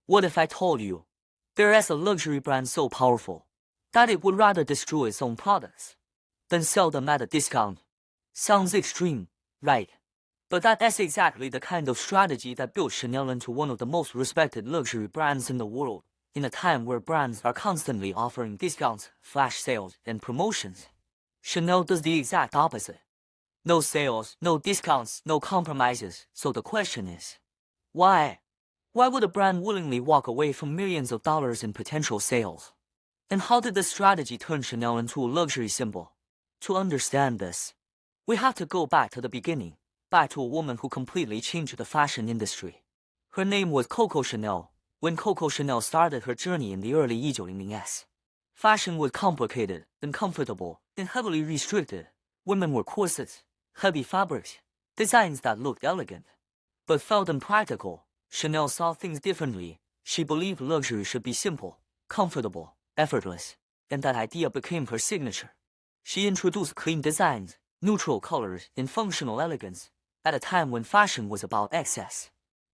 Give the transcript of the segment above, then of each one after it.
What if I told you there is a luxury brand so powerful that it would rather destroy its own products than sell them at a discount? Sounds extreme, right? But that's exactly the kind of strategy that built Chanel into one of the most respected luxury brands in the world, in a time where brands are constantly offering discounts, flash sales, and promotions. Chanel does the exact opposite. No sales, no discounts, no compromises. So the question is, why? Why would a brand willingly walk away from millions of dollars in potential sales? And how did this strategy turn Chanel into a luxury symbol? To understand this, we have to go back to the beginning, back to a woman who completely changed the fashion industry. Her name was Coco Chanel. When Coco Chanel started her journey in the early 1900s, fashion was complicated, uncomfortable, and heavily restricted. Women wore corsets, heavy fabrics, designs that looked elegant, but felt impractical. Chanel saw things differently. She believed luxury should be simple, comfortable, effortless, and that idea became her signature. She introduced clean designs, neutral colors, and functional elegance at a time when fashion was about excess.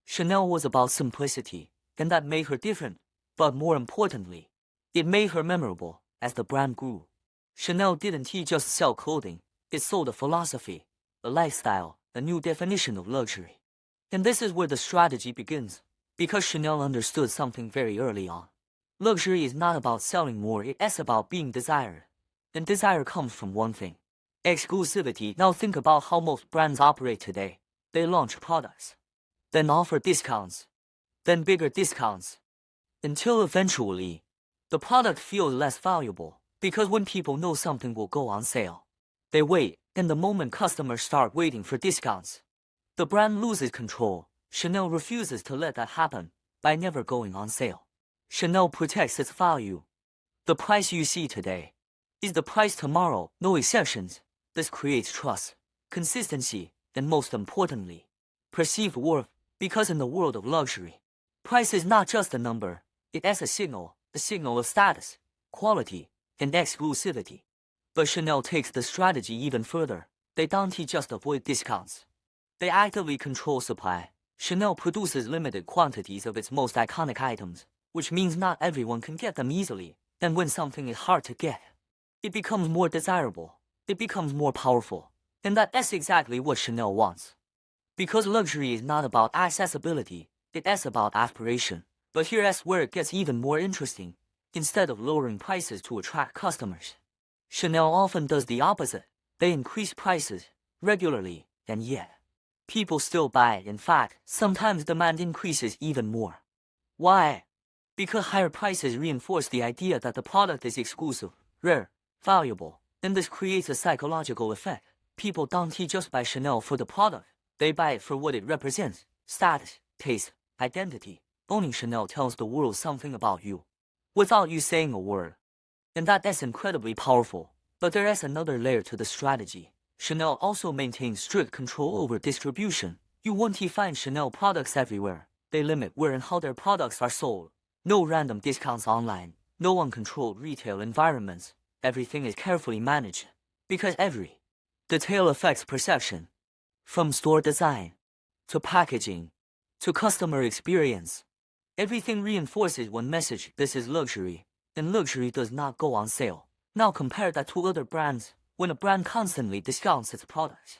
Chanel was about simplicity, and that made her different, but more importantly, it made her memorable. As the brand grew, Chanel didn't just sell clothing, it sold a philosophy, a lifestyle, a new definition of luxury. And this is where the strategy begins, because Chanel understood something very early on. Luxury is not about selling more, it's about being desired. And desire comes from one thing: exclusivity. Now think about how most brands operate today. They launch products, then offer discounts, then bigger discounts, until eventually, the product feels less valuable, because when people know something will go on sale, they wait, and the moment customers start waiting for discounts, the brand loses control. Chanel refuses to let that happen by never going on sale. Chanel protects its value. The price you see today is the price tomorrow, no exceptions. This creates trust, consistency, and most importantly, perceived worth, because in the world of luxury, price is not just a number, it is a signal of status, quality, and exclusivity. But Chanel takes the strategy even further. They don't just avoid discounts. They actively control supply. Chanel produces limited quantities of its most iconic items, which means not everyone can get them easily. And when something is hard to get, it becomes more desirable, it becomes more powerful. And that's exactly what Chanel wants. Because luxury is not about accessibility, it is about aspiration. But here's where it gets even more interesting. Instead of lowering prices to attract customers, Chanel often does the opposite. They increase prices regularly, and yet people still buy. In fact, sometimes demand increases even more. Why? Because higher prices reinforce the idea that the product is exclusive, rare, valuable, and this creates a psychological effect. People don't just buy Chanel for the product, they buy it for what it represents: status, taste, identity. Owning Chanel tells the world something about you, without you saying a word. And that's incredibly powerful. But there is another layer to the strategy. Chanel also maintains strict control over distribution. You won't find Chanel products everywhere. They limit where and how their products are sold. No random discounts online, no uncontrolled retail environments. Everything is carefully managed, because every detail affects perception. From store design, to packaging, to customer experience, everything reinforces one message: this is luxury, and luxury does not go on sale. Now compare that to other brands. When a brand constantly discounts its products,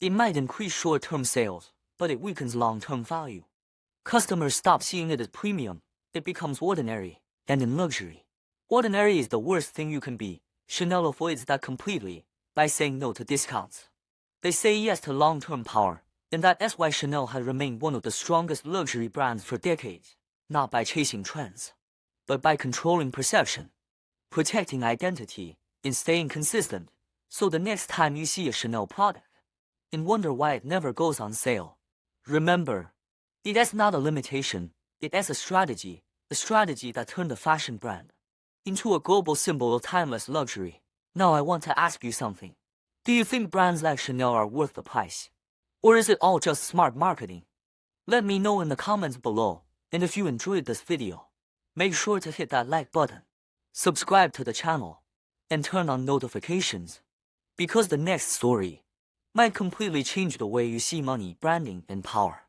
it might increase short-term sales, but it weakens long-term value. Customers stop seeing it as premium, it becomes ordinary. And in luxury, ordinary is the worst thing you can be. Chanel avoids that completely by saying no to discounts. They say yes to long-term power, and that's why Chanel has remained one of the strongest luxury brands for decades. Not by chasing trends, but by controlling perception, protecting identity, and staying consistent. So the next time you see a Chanel product and wonder why it never goes on sale, remember, it is not a limitation, it is a strategy that turned a fashion brand into a global symbol of timeless luxury. Now I want to ask you something. Do you think brands like Chanel are worth the price? Or is it all just smart marketing? Let me know in the comments below. And if you enjoyed this video, make sure to hit that like button, subscribe to the channel, and turn on notifications, because the next story might completely change the way you see money, branding, and power.